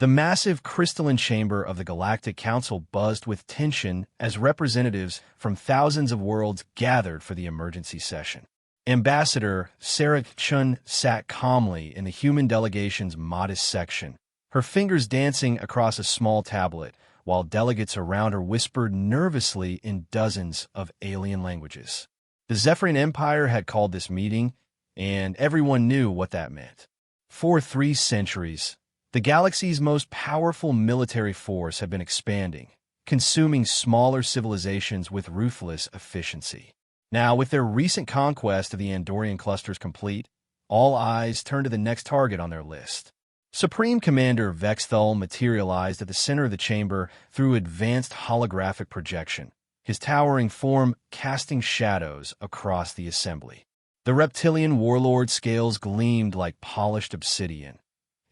The massive crystalline chamber of the Galactic Council buzzed with tension as representatives from thousands of worlds gathered for the emergency session. Ambassador Sarah Chun sat calmly in the human delegation's modest section, her fingers dancing across a small tablet, while delegates around her whispered nervously in dozens of alien languages. The Zephyrian Empire had called this meeting, and everyone knew what that meant. For 3 centuries, the galaxy's most powerful military force had been expanding, consuming smaller civilizations with ruthless efficiency. Now, with their recent conquest of the Andorian clusters complete, all eyes turned to the next target on their list. Supreme Commander Vexthul materialized at the center of the chamber through advanced holographic projection, his towering form casting shadows across the assembly. The reptilian warlord's scales gleamed like polished obsidian,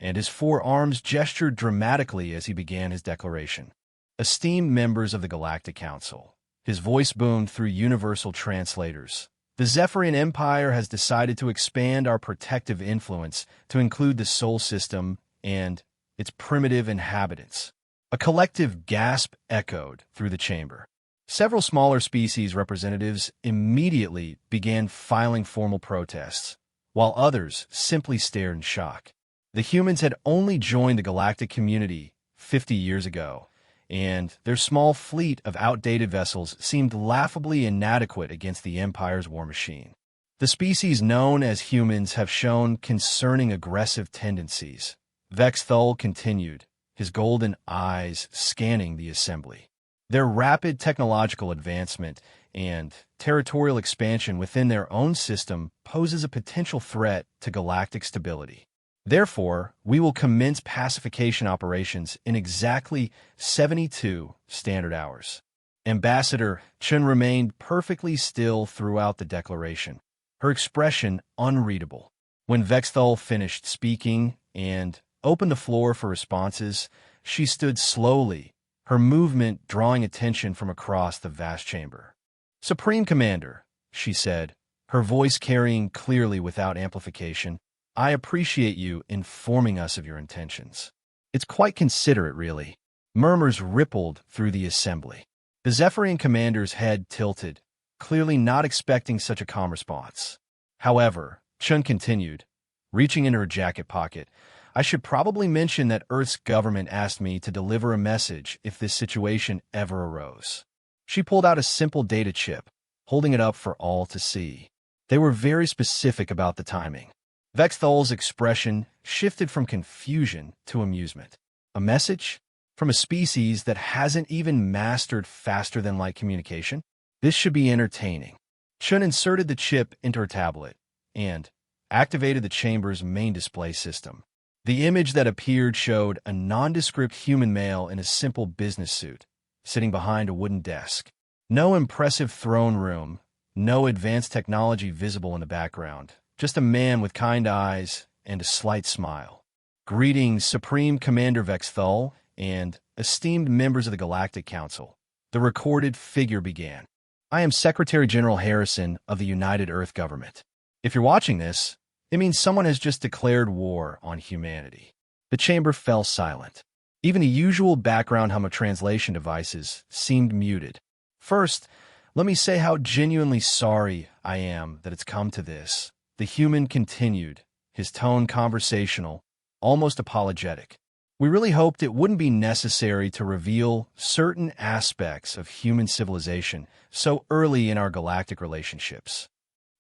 and his 4 arms gestured dramatically as he began his declaration. Esteemed members of the Galactic Council, his voice boomed through universal translators. The Zephyrian Empire has decided to expand our protective influence to include the Sol system and its primitive inhabitants. A collective gasp echoed through the chamber. Several smaller species representatives immediately began filing formal protests, while others simply stared in shock. The humans had only joined the galactic community 50 years ago, and their small fleet of outdated vessels seemed laughably inadequate against the Empire's war machine. The species known as humans have shown concerning aggressive tendencies. Vexthul continued, his golden eyes scanning the assembly. Their rapid technological advancement and territorial expansion within their own system poses a potential threat to galactic stability. Therefore, we will commence pacification operations in exactly 72 standard hours. Ambassador Chun remained perfectly still throughout the declaration, her expression unreadable. When Vexthul finished speaking and opened the floor for responses, she stood slowly, her movement drawing attention from across the vast chamber. "Supreme Commander," she said, her voice carrying clearly without amplification, "I appreciate you informing us of your intentions. It's quite considerate, really." Murmurs rippled through the assembly. The Zephyrian commander's head tilted, clearly not expecting such a calm response. However, Chun continued, reaching into her jacket pocket, "I should probably mention that Earth's government asked me to deliver a message if this situation ever arose." She pulled out a simple data chip, holding it up for all to see. They were very specific about the timing. Vexthul's expression shifted from confusion to amusement. A message? From a species that hasn't even mastered faster-than-light communication? This should be entertaining. Chun inserted the chip into her tablet and activated the chamber's main display system. The image that appeared showed a nondescript human male in a simple business suit, sitting behind a wooden desk. No impressive throne room, no advanced technology visible in the background. Just a man with kind eyes and a slight smile. "Greetings, Supreme Commander Vexthul and esteemed members of the Galactic Council," the recorded figure began. "I am Secretary General Harrison of the United Earth Government. If you're watching this, it means someone has just declared war on humanity." The chamber fell silent. Even the usual background hum of translation devices seemed muted. "First, let me say how genuinely sorry I am that it's come to this," the human continued, his tone conversational, almost apologetic. "We really hoped it wouldn't be necessary to reveal certain aspects of human civilization so early in our galactic relationships."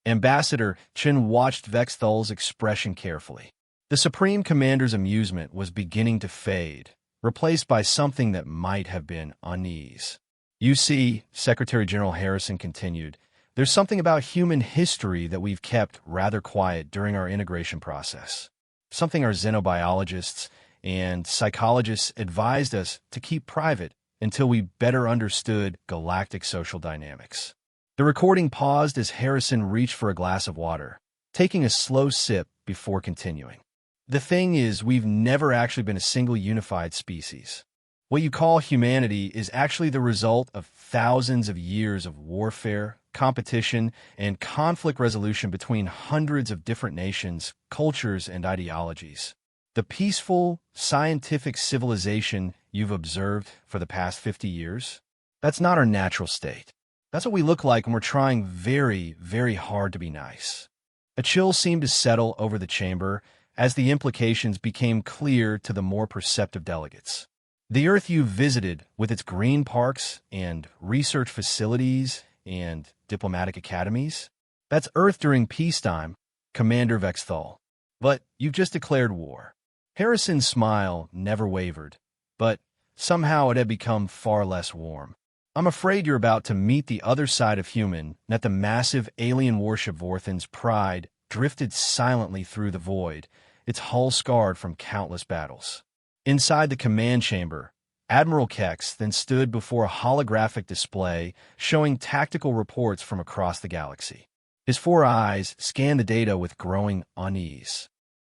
Ambassador Chin watched Vexthul's expression carefully. The Supreme Commander's amusement was beginning to fade, replaced by something that might have been unease. "You see," Secretary General Harrison continued, "there's something about human history that we've kept rather quiet during our integration process. Something our xenobiologists and psychologists advised us to keep private until we better understood galactic social dynamics." The recording paused as Harrison reached for a glass of water, taking a slow sip before continuing. "The thing is, we've never actually been a single unified species. What you call humanity is actually the result of thousands of years of warfare, competition, and conflict resolution between hundreds of different nations, cultures, and ideologies. The peaceful, scientific civilization you've observed for the past 50 years? That's not our natural state. That's what we look like when we're trying very, very hard to be nice. A chill seemed to settle over the chamber as the implications became clear to the more perceptive delegates. The Earth you visited, with its green parks and research facilities and diplomatic academies? That's Earth during peacetime, Commander Vexthal. But you've just declared war. Harrison's smile never wavered, but somehow it had become far less warm. I'm afraid you're about to meet the other side of human, that the massive alien warship Vorthan's pride drifted silently through the void, its hull scarred from countless battles. Inside the command chamber, Admiral Kex then stood before a holographic display showing tactical reports from across the galaxy. His four eyes scanned the data with growing unease.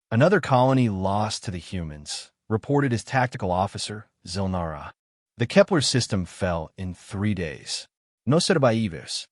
Another colony lost to the humans, reported his tactical officer, Zilnara. The Kepler system fell in 3 days. No Serbaivers.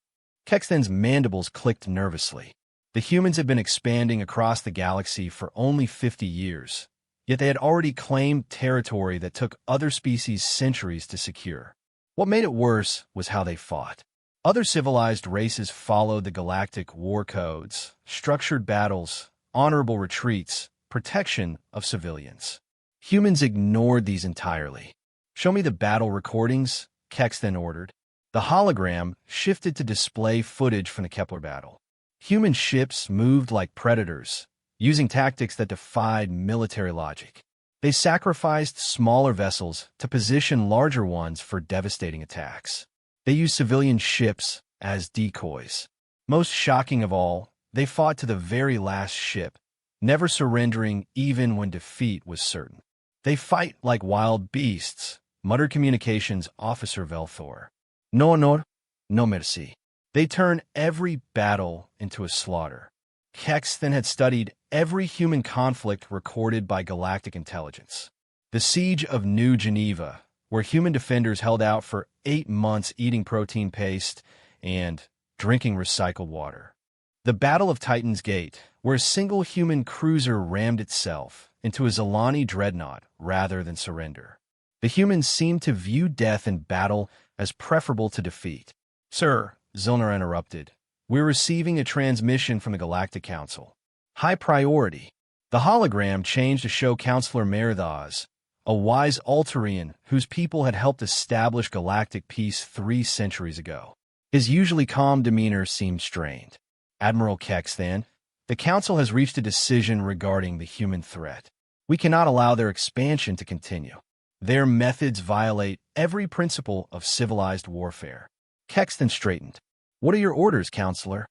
Kexthen's mandibles clicked nervously. The humans had been expanding across the galaxy for only 50 years, yet they had already claimed territory that took other species centuries to secure. What made it worse was how they fought. Other civilized races followed the galactic war codes, structured battles, honorable retreats, protection of civilians. Humans ignored these entirely. "Show me the battle recordings," Kex then ordered. The hologram shifted to display footage from the Kepler battle. Human ships moved like predators, using tactics that defied military logic. They sacrificed smaller vessels to position larger ones for devastating attacks. They used civilian ships as decoys. Most shocking of all, they fought to the very last ship, never surrendering even when defeat was certain. "They fight like wild beasts," muttered communications officer Velthor. "No honor, no mercy." They turn every battle into a slaughter. Kex then had studied every human conflict recorded by galactic intelligence. The siege of New Geneva, where human defenders held out for 8 months eating protein paste and drinking recycled water. The Battle of Titan's Gate, where a single human cruiser rammed itself into a Zilani dreadnought rather than surrender. The humans seemed to view death in battle as preferable to defeat. "Sir," Zilner interrupted, "we're receiving a transmission from the Galactic Council. High priority." The hologram changed to show Counselor Meridas, a wise Altarian whose people had helped establish galactic peace 3 centuries ago. His usually calm demeanor seemed strained. "Admiral Kex, then, the Council has reached a decision regarding the human threat. We cannot allow their expansion to continue. Their methods violate every principle of civilized warfare." Kex then straightened. "What are your orders, Counselor?"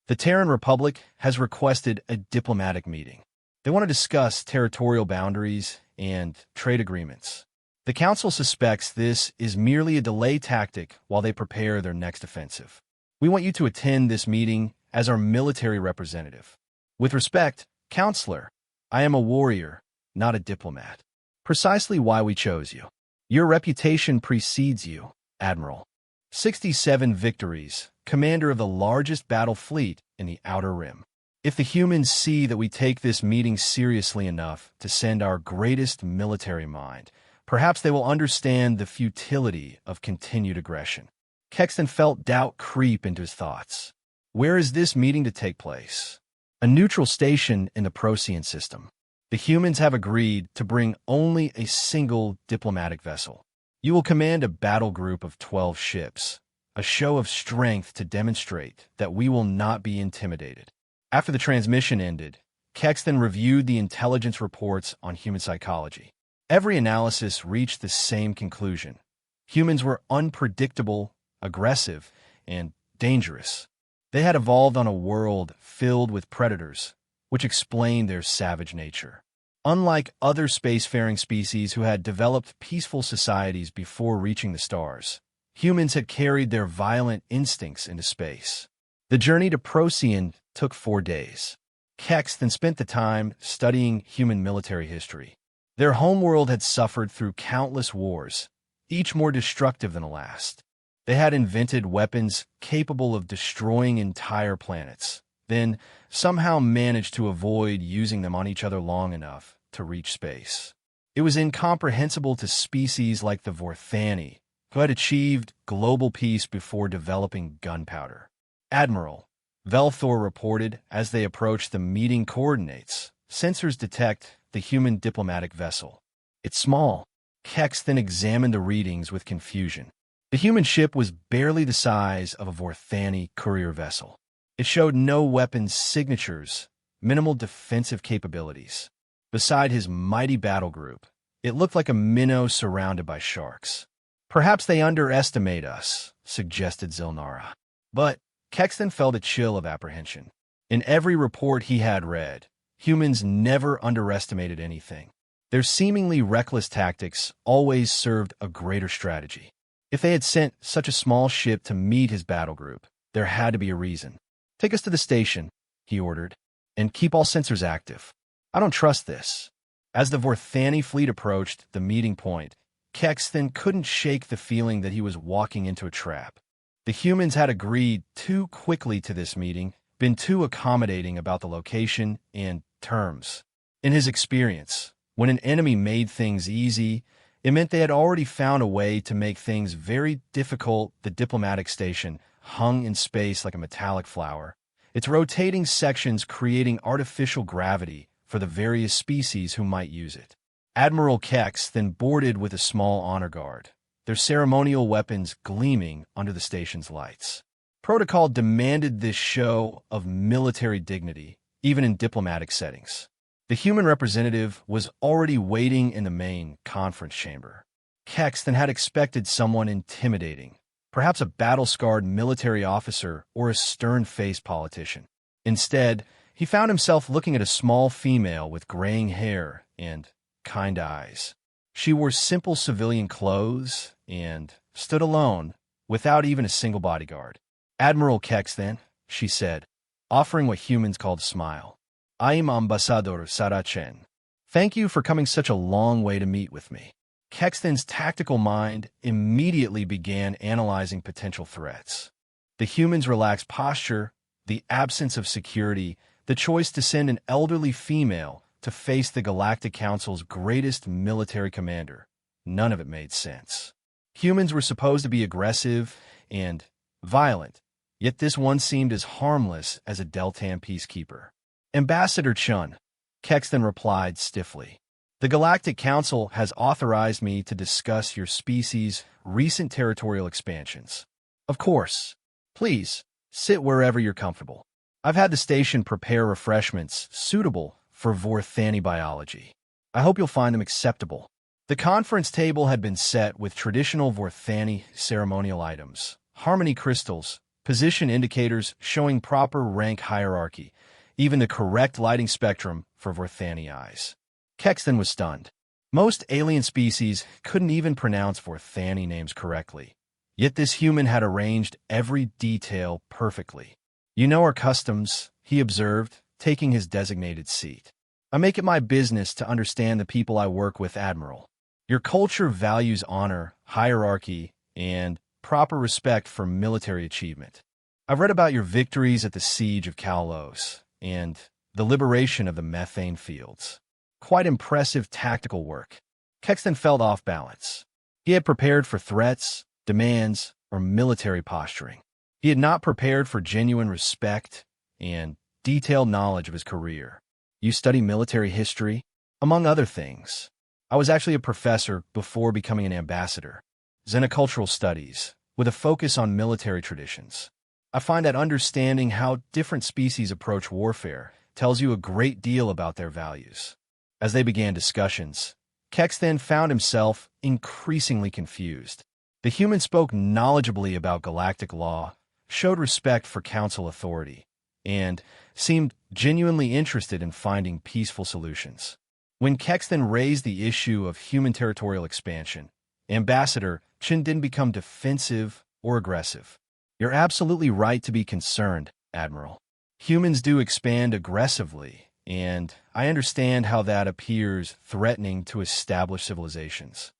"The Terran Republic has requested a diplomatic meeting. They want to discuss territorial boundaries and trade agreements. The Council suspects this is merely a delay tactic while they prepare their next offensive. We want you to attend this meeting as our military representative. With respect, Counselor, I am a warrior, not a diplomat. Precisely why we chose you. Your reputation precedes you, Admiral. 67 victories, commander of the largest battle fleet in the Outer Rim. If the humans see that we take this meeting seriously enough to send our greatest military mind, perhaps they will understand the futility of continued aggression." Kexton felt doubt creep into his thoughts. Where is this meeting to take place? A neutral station in the Procyon system. The humans have agreed to bring only a single diplomatic vessel. You will command a battle group of 12 ships, a show of strength to demonstrate that we will not be intimidated. After the transmission ended, Kexton reviewed the intelligence reports on human psychology. Every analysis reached the same conclusion. Humans were unpredictable, aggressive, and dangerous. They had evolved on a world filled with predators, which explained their savage nature. Unlike other spacefaring species who had developed peaceful societies before reaching the stars, humans had carried their violent instincts into space. The journey to Procyon took 4 days. Kex then spent the time studying human military history. Their homeworld had suffered through countless wars, each more destructive than the last. They had invented weapons capable of destroying entire planets, then somehow managed to avoid using them on each other long enough to reach space. It was incomprehensible to species like the Vorthani, who had achieved global peace before developing gunpowder. Admiral, Velthor reported as they approached the meeting coordinates. Sensors detect the human diplomatic vessel. It's small. Kex then examined the readings with confusion. The human ship was barely the size of a Vorthani courier vessel. It showed no weapons signatures, minimal defensive capabilities. Beside his mighty battle group, it looked like a minnow surrounded by sharks. Perhaps they underestimate us, suggested Zilnara. But Kexton felt a chill of apprehension. In every report he had read, humans never underestimated anything. Their seemingly reckless tactics always served a greater strategy. If they had sent such a small ship to meet his battle group, there had to be a reason. "Take us to the station," he ordered, "and keep all sensors active. I don't trust this." As the Vorthani fleet approached the meeting point, Kexton couldn't shake the feeling that he was walking into a trap. The humans had agreed too quickly to this meeting, been too accommodating about the location and terms. In his experience, when an enemy made things easy, it meant they had already found a way to make things very difficult. The diplomatic station hung in space like a metallic flower, its rotating sections creating artificial gravity for the various species who might use it. Admiral Kex then boarded with a small honor guard, their ceremonial weapons gleaming under the station's lights. Protocol demanded this show of military dignity, even in diplomatic settings. The human representative was already waiting in the main conference chamber. Kexton had expected someone intimidating, perhaps a battle-scarred military officer or a stern-faced politician. Instead, he found himself looking at a small female with graying hair and kind eyes. She wore simple civilian clothes and stood alone, without even a single bodyguard. "Admiral Kexton," she said, offering what humans called a smile. "I am Ambassador Sarachen. Thank you for coming such a long way to meet with me." Kexton's tactical mind immediately began analyzing potential threats. The human's relaxed posture, the absence of security, the choice to send an elderly female to face the Galactic Council's greatest military commander. None of it made sense. Humans were supposed to be aggressive and violent, yet this one seemed as harmless as a Deltan peacekeeper. "Ambassador Chun," Kexton replied stiffly. "The Galactic Council has authorized me to discuss your species' recent territorial expansions." "Of course. Please, sit wherever you're comfortable. I've had the station prepare refreshments suitable for Vorthani biology. I hope you'll find them acceptable." The conference table had been set with traditional Vorthani ceremonial items, harmony crystals, position indicators showing proper rank hierarchy, even the correct lighting spectrum for Vorthani eyes. Kexton was stunned. Most alien species couldn't even pronounce Vorthani names correctly, yet this human had arranged every detail perfectly. "You know our customs," he observed, taking his designated seat. "I make it my business to understand the people I work with, Admiral. Your culture values honor, hierarchy, and proper respect for military achievement. I've read about your victories at the Siege of Kalos and the liberation of the methane fields. Quite impressive tactical work." Kexton felt off balance. He had prepared for threats, demands, or military posturing. He had not prepared for genuine respect and detailed knowledge of his career. "You study military history?" "Among other things. I was actually a professor before becoming an ambassador. Xenocultural studies, with a focus on military traditions. I find that understanding how different species approach warfare tells you a great deal about their values." As they began discussions, Kexton found himself increasingly confused. The human spoke knowledgeably about galactic law, showed respect for council authority, and seemed genuinely interested in finding peaceful solutions. When Kexton raised the issue of human territorial expansion, Ambassador Chin didn't become defensive or aggressive. "You're absolutely right to be concerned, Admiral. Humans do expand aggressively, and I understand how that appears threatening to established civilizations.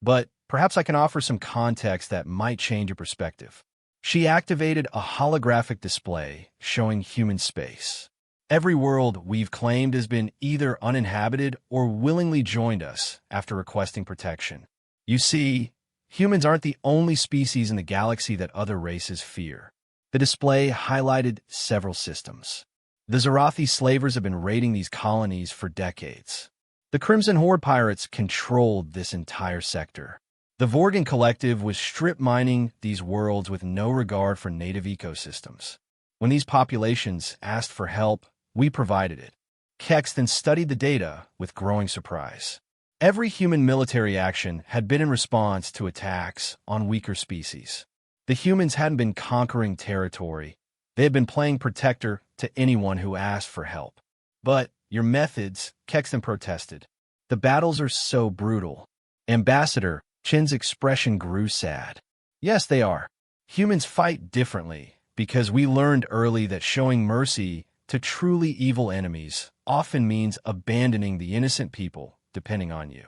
But perhaps I can offer some context that might change your perspective." She activated a holographic display showing human space. Every world we've claimed has been either uninhabited or willingly joined us after requesting protection. You see, humans aren't the only species in the galaxy that other races fear. The display highlighted several systems. The Zarathi slavers have been raiding these colonies for decades. The Crimson Horde pirates controlled this entire sector. The Vorgan Collective was strip mining these worlds with no regard for native ecosystems. When these populations asked for help, we provided it. Kex then studied the data with growing surprise. Every human military action had been in response to attacks on weaker species. The humans hadn't been conquering territory. They had been playing protector to anyone who asked for help. But your methods, Kexton protested. The battles are so brutal. Ambassador Chin's expression grew sad. Yes, they are. Humans fight differently because we learned early that showing mercy to truly evil enemies often means abandoning the innocent people depending on you.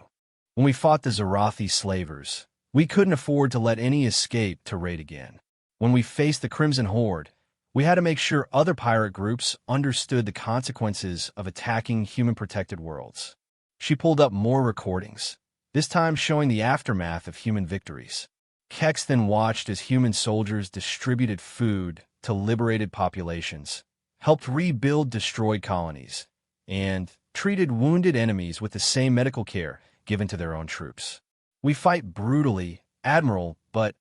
When we fought the Zarathi slavers, we couldn't afford to let any escape to raid again. When we faced the Crimson Horde, we had to make sure other pirate groups understood the consequences of attacking human-protected worlds. She pulled up more recordings, this time showing the aftermath of human victories. Kex then watched as human soldiers distributed food to liberated populations, helped rebuild destroyed colonies, and treated wounded enemies with the same medical care given to their own troops. We fight brutally, Admiral, but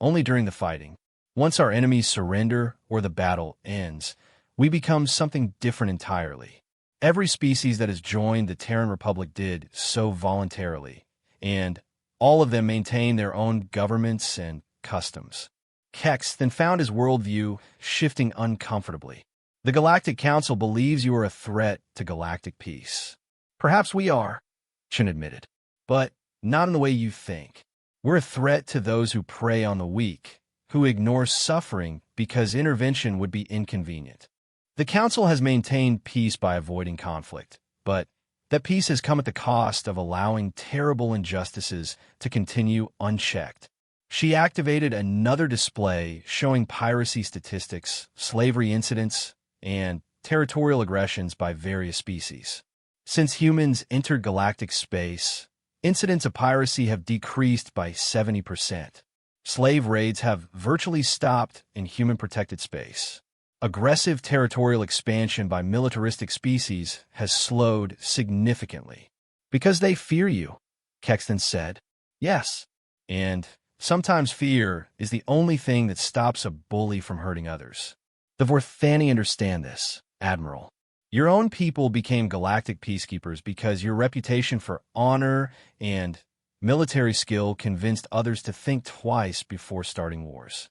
only during the fighting. Once our enemies surrender or the battle ends, we become something different entirely. Every species that has joined the Terran Republic did so voluntarily, and all of them maintain their own governments and customs. Kex then found his worldview shifting uncomfortably. The Galactic Council believes you are a threat to galactic peace. Perhaps we are, Chen admitted, but not in the way you think. We're a threat to those who prey on the weak, who ignore suffering because intervention would be inconvenient. The Council has maintained peace by avoiding conflict, but that peace has come at the cost of allowing terrible injustices to continue unchecked. She activated another display showing piracy statistics, slavery incidents, and territorial aggressions by various species. Since humans entered galactic space, incidents of piracy have decreased by 70%. Slave raids have virtually stopped in human-protected space. Aggressive territorial expansion by militaristic species has slowed significantly. Because they fear you, Kexton said. Yes, and sometimes fear is the only thing that stops a bully from hurting others. The Vorthani understand this, Admiral. Your own people became galactic peacekeepers because your reputation for honor and military skill convinced others to think twice before starting wars.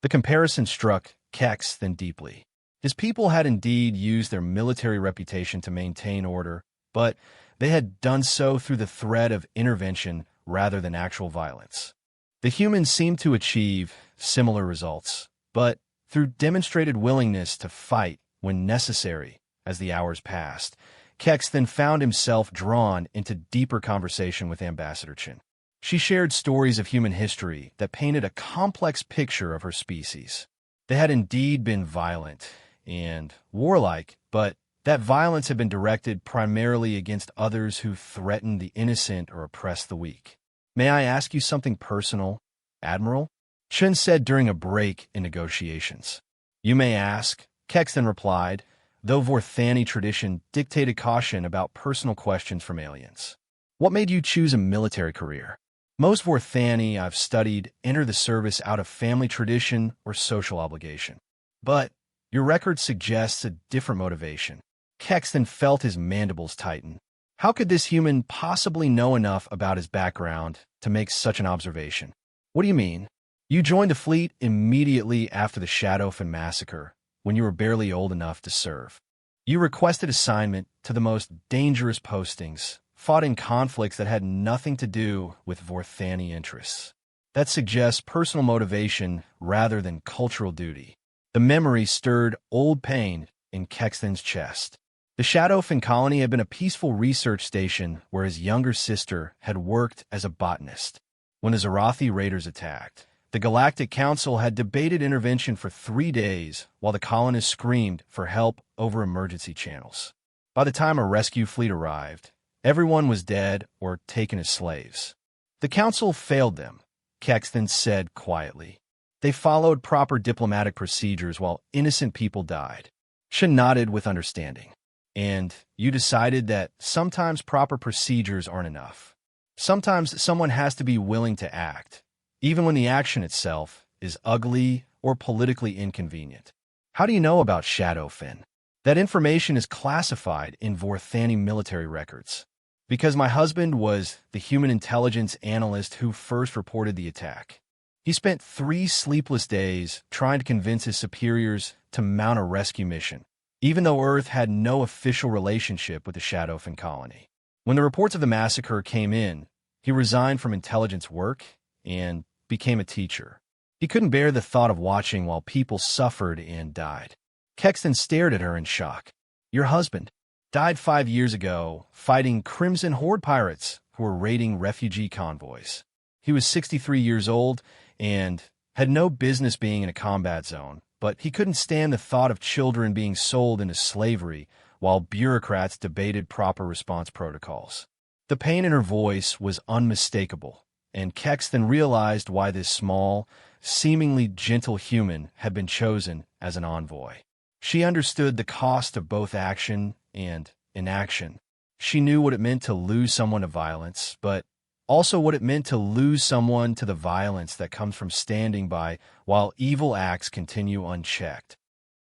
The comparison struck Kex then deeply. His people had indeed used their military reputation to maintain order, but they had done so through the threat of intervention rather than actual violence. The humans seemed to achieve similar results, but through demonstrated willingness to fight when necessary as the hours passed, Kex then found himself drawn into deeper conversation with Ambassador Chen. She shared stories of human history that painted a complex picture of her species. They had indeed been violent and warlike, but that violence had been directed primarily against others who threatened the innocent or oppressed the weak. May I ask you something personal, Admiral? Chen said during a break in negotiations. You may ask, Kex then replied, though Vorthani tradition dictated caution about personal questions from aliens. What made you choose a military career? Most Vorthani I've studied enter the service out of family tradition or social obligation. But your record suggests a different motivation. Kex then felt his mandibles tighten. How could this human possibly know enough about his background to make such an observation? What do you mean? You joined the fleet immediately after the Shadowfen massacre, when you were barely old enough to serve. You requested assignment to the most dangerous postings, fought in conflicts that had nothing to do with Vorthani interests. That suggests personal motivation rather than cultural duty. The memory stirred old pain in Kexton's chest. The Shadowfen colony had been a peaceful research station where his younger sister had worked as a botanist. When the Zarathi raiders attacked, The Galactic Council had debated intervention for 3 days while the colonists screamed for help over emergency channels. By the time a rescue fleet arrived, everyone was dead or taken as slaves. The Council failed them, Kexton said quietly. They followed proper diplomatic procedures while innocent people died. Shin nodded with understanding. And you decided that sometimes proper procedures aren't enough. Sometimes someone has to be willing to act, even when the action itself is ugly or politically inconvenient. How do you know about Shadowfin? That information is classified in Vorthani military records. Because my husband was the human intelligence analyst who first reported the attack. He spent 3 sleepless days trying to convince his superiors to mount a rescue mission, even though Earth had no official relationship with the Shadowfin colony. When the reports of the massacre came in, he resigned from intelligence work and became a teacher. He couldn't bear the thought of watching while people suffered and died. Kexton stared at her in shock. Your husband died 5 years ago fighting Crimson Horde pirates who were raiding refugee convoys. He was 63 years old and had no business being in a combat zone, but he couldn't stand the thought of children being sold into slavery while bureaucrats debated proper response protocols. The pain in her voice was unmistakable, and Kexton realized why this small, seemingly gentle human had been chosen as an envoy. She understood the cost of both action and inaction. She knew what it meant to lose someone to violence, but also what it meant to lose someone to the violence that comes from standing by while evil acts continue unchecked.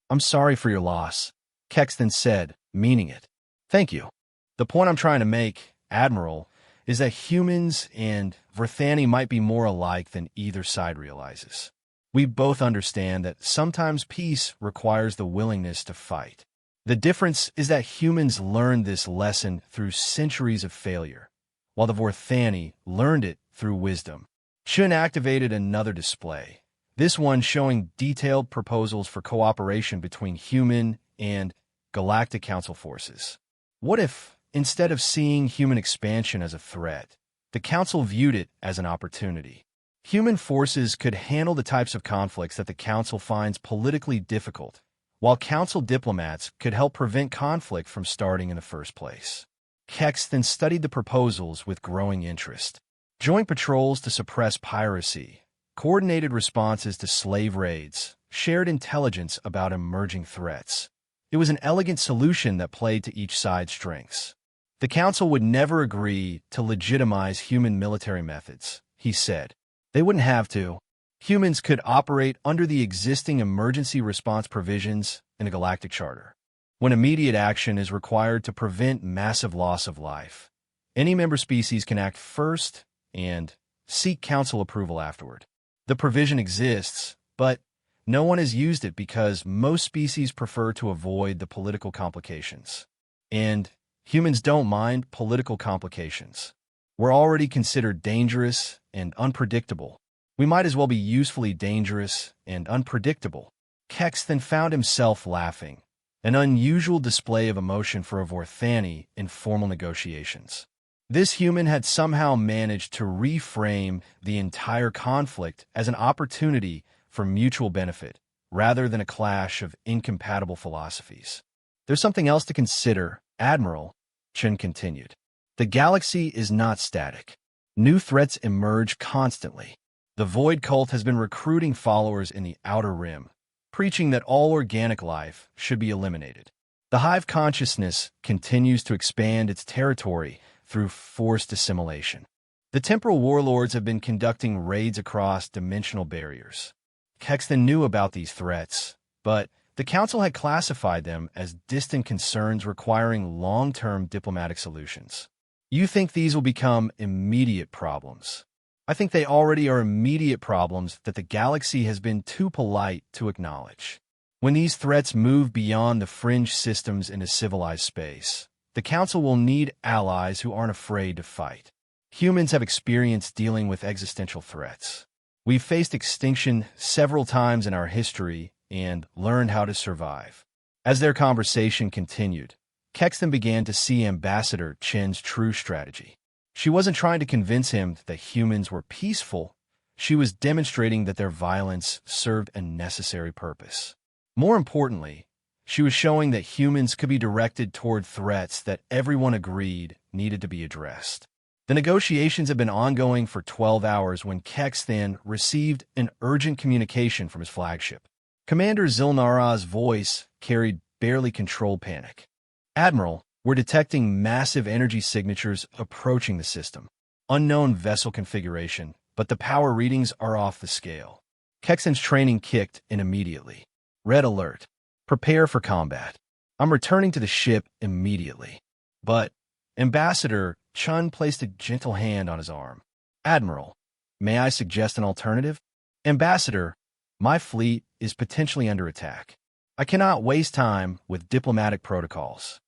I'm sorry for your loss, Kexton said, meaning it. Thank you. The point I'm trying to make, Admiral, is that humans and Vorthani might be more alike than either side realizes. We both understand that sometimes peace requires the willingness to fight. The difference is that humans learned this lesson through centuries of failure, while the Vorthani learned it through wisdom. Shun activated another display, this one showing detailed proposals for cooperation between human and Galactic Council forces. What if, instead of seeing human expansion as a threat, the Council viewed it as an opportunity? Human forces could handle the types of conflicts that the Council finds politically difficult, while Council diplomats could help prevent conflict from starting in the first place. Kexton studied the proposals with growing interest. Joint patrols to suppress piracy, coordinated responses to slave raids, shared intelligence about emerging threats. It was an elegant solution that played to each side's strengths. The Council would never agree to legitimize human military methods, he said. They wouldn't have to. Humans could operate under the existing emergency response provisions in the Galactic Charter. When immediate action is required to prevent massive loss of life, any member species can act first and seek Council approval afterward. The provision exists, but no one has used it because most species prefer to avoid the political complications. And humans don't mind political complications. We're already considered dangerous and unpredictable. We might as well be usefully dangerous and unpredictable. Kexton found himself laughing, an unusual display of emotion for a Vorthani in formal negotiations. This human had somehow managed to reframe the entire conflict as an opportunity for mutual benefit, rather than a clash of incompatible philosophies. There's something else to consider, Admiral, Chen continued. The galaxy is not static. New threats emerge constantly. The Void Cult has been recruiting followers in the Outer Rim, preaching that all organic life should be eliminated. The Hive consciousness continues to expand its territory through forced assimilation. The temporal warlords have been conducting raids across dimensional barriers. Kexton knew about these threats, but the Council had classified them as distant concerns requiring long-term diplomatic solutions. You think these will become immediate problems? I think they already are immediate problems that the galaxy has been too polite to acknowledge. When these threats move beyond the fringe systems into civilized space, the Council will need allies who aren't afraid to fight. Humans have experience dealing with existential threats. We've faced extinction several times in our history and learned how to survive. As their conversation continued, Kexton began to see Ambassador Chen's true strategy. She wasn't trying to convince him that humans were peaceful, she was demonstrating that their violence served a necessary purpose. More importantly, she was showing that humans could be directed toward threats that everyone agreed needed to be addressed. The negotiations had been ongoing for 12 hours when Kexthan received an urgent communication from his flagship. Commander Zilnara's voice carried barely controlled panic. "Admiral, we're detecting massive energy signatures approaching the system. Unknown vessel configuration, but the power readings are off the scale." Kexthan's training kicked in immediately. "Red alert. Prepare for combat. I'm returning to the ship immediately." But Ambassador Chun placed a gentle hand on his arm. "Admiral, may I suggest an alternative?" "Ambassador, my fleet is potentially under attack. I cannot waste time with diplomatic protocols.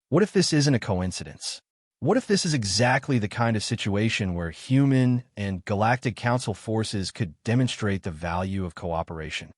What if this isn't a coincidence? What if this is exactly the kind of situation where human and Galactic Council forces could demonstrate the value of cooperation?"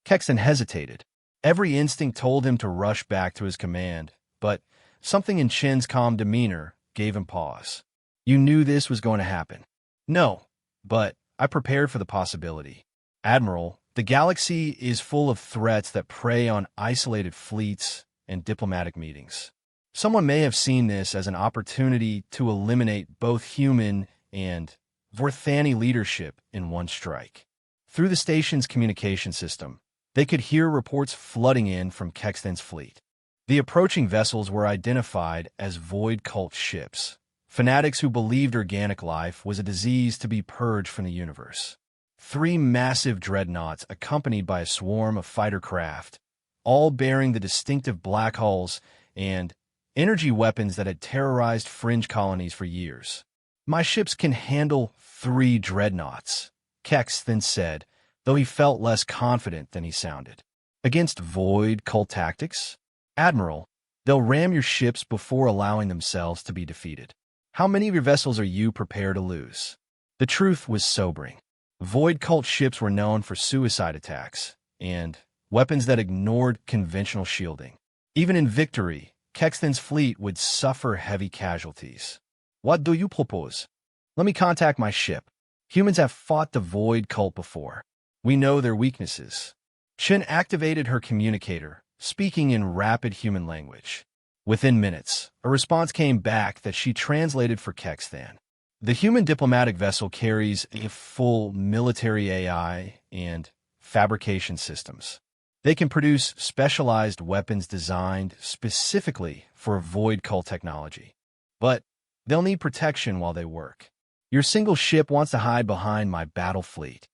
Kexthan hesitated. Every instinct told him to rush back to his command, but something in Chen's calm demeanor gave him pause. "You knew this was going to happen." "No, but I prepared for the possibility. Admiral, the galaxy is full of threats that prey on isolated fleets and diplomatic meetings. Someone may have seen this as an opportunity to eliminate both human and Vorthani leadership in one strike." Through the station's communication system, they could hear reports flooding in from Kexthan's fleet. The approaching vessels were identified as void cult ships, fanatics who believed organic life was a disease to be purged from the universe. 3 massive dreadnoughts accompanied by a swarm of fighter craft, all bearing the distinctive black hulls and energy weapons that had terrorized fringe colonies for years. "My ships can handle 3 dreadnoughts," Kexthan said, though he felt less confident than he sounded. "Against void cult tactics? Admiral, they'll ram your ships before allowing themselves to be defeated. How many of your vessels are you prepared to lose?" The truth was sobering. Void cult ships were known for suicide attacks and weapons that ignored conventional shielding. Even in victory, Kexthan's fleet would suffer heavy casualties. "What do you propose?" "Let me contact my ship. Humans have fought the void cult before. We know their weaknesses." Chen activated her communicator, speaking in rapid human language. Within minutes, a response came back that she translated for Kexthan. The human diplomatic vessel carries a full military AI and fabrication systems. They can produce specialized weapons designed specifically for void cult technology. But they'll need protection while they work. Your single ship wants to hide behind my battle fleet.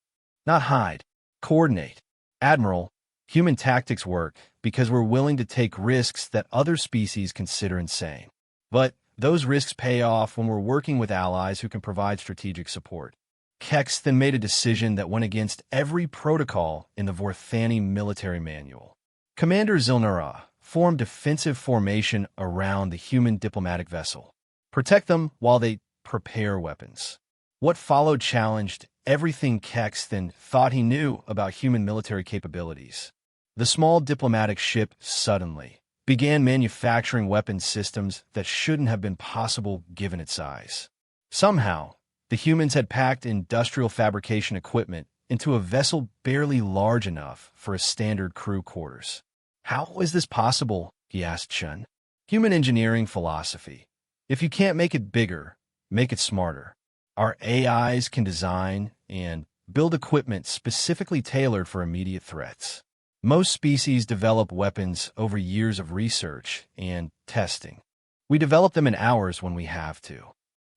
Not hide, coordinate. Admiral, human tactics work because we're willing to take risks that other species consider insane. But those risks pay off when we're working with allies who can provide strategic support. Kexthan made a decision that went against every protocol in the Vorthani military manual. Commander Zilnara formed defensive formation around the human diplomatic vessel. Protect them while they prepare weapons. What followed challenged everything Kexthan thought he knew about human military capabilities. The small diplomatic ship suddenly began manufacturing weapon systems that shouldn't have been possible given its size. Somehow, the humans had packed industrial fabrication equipment into a vessel barely large enough for a standard crew quarters. "How is this possible?" he asked Chun. "Human engineering philosophy. If you can't make it bigger, make it smarter. Our AIs can design and build equipment specifically tailored for immediate threats. Most species develop weapons over years of research and testing. We develop them in hours when we have to."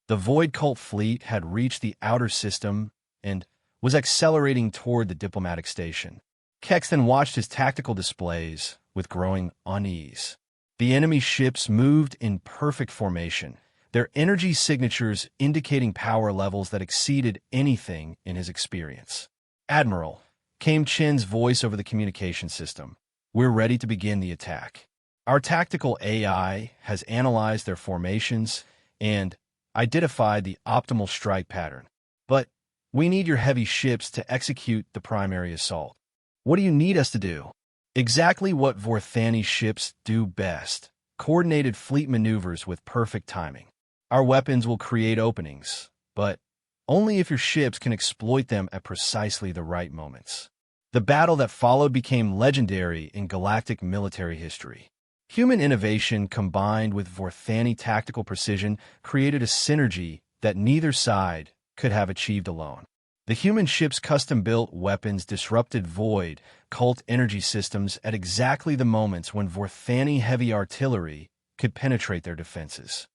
The Void Cult fleet had reached the outer system and was accelerating toward the diplomatic station. Kexthan watched his tactical displays with growing unease. The enemy ships moved in perfect formation, their energy signatures indicating power levels that exceeded anything in his experience. "Admiral," came Chen's voice over the communication system, "we're ready to begin the attack. Our tactical AI has analyzed their formations and identified the optimal strike pattern. But we need your heavy ships to execute the primary assault." "What do you need us to do?" "Exactly what Vorthani ships do best: coordinated fleet maneuvers with perfect timing. Our weapons will create openings, but only if your ships can exploit them at precisely the right moments. The battle that followed became legendary in galactic military history. Human innovation combined with Vorthani tactical precision created a synergy that neither side could have achieved alone. The human ship's custom-built weapons disrupted Void cult energy systems at exactly the moments when Vorthani heavy artillery could penetrate their defenses.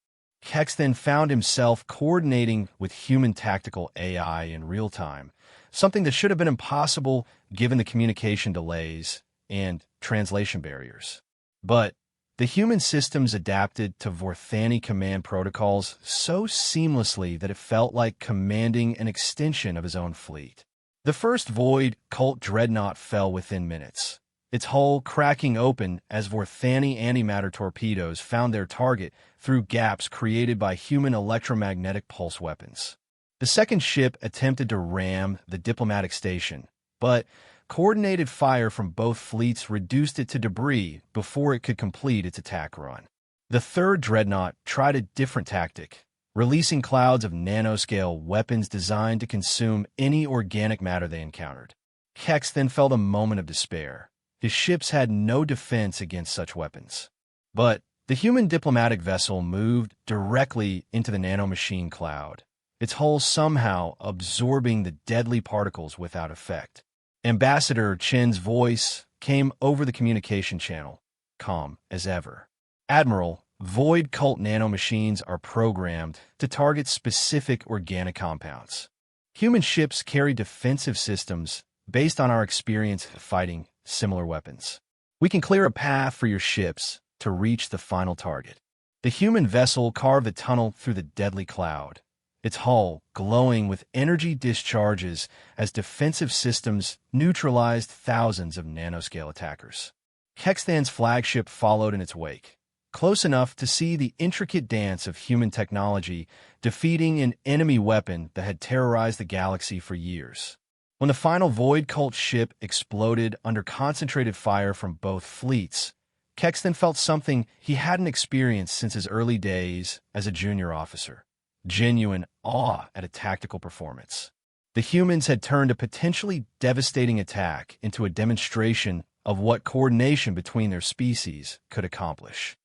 Kex then found himself coordinating with human tactical AI in real time, something that should have been impossible given the communication delays and translation barriers. But the human systems adapted to Vorthani command protocols so seamlessly that it felt like commanding an extension of his own fleet. The first Void cult dreadnought fell within minutes, its hull cracking open as Vorthani antimatter torpedoes found their target through gaps created by human electromagnetic pulse weapons. The second ship attempted to ram the diplomatic station, but coordinated fire from both fleets reduced it to debris before it could complete its attack run. The third dreadnought tried a different tactic, releasing clouds of nanoscale weapons designed to consume any organic matter they encountered. Kex then felt a moment of despair. His ships had no defense against such weapons. But the human diplomatic vessel moved directly into the nanomachine cloud, its hull somehow absorbing the deadly particles without effect. Ambassador Chen's voice came over the communication channel, calm as ever. Admiral, Void cult nanomachines are programmed to target specific organic compounds. Human ships carry defensive systems based on our experience fighting similar weapons. We can clear a path for your ships to reach the final target. The human vessel carved a tunnel through the deadly cloud, its hull glowing with energy discharges as defensive systems neutralized thousands of nanoscale attackers. Kexthan's flagship followed in its wake, close enough to see the intricate dance of human technology defeating an enemy weapon that had terrorized the galaxy for years. When the final Void cult ship exploded under concentrated fire from both fleets, Kexthan felt something he hadn't experienced since his early days as a junior officer. Genuine awe at a tactical performance. The humans had turned a potentially devastating attack into a demonstration of what coordination between their species could accomplish.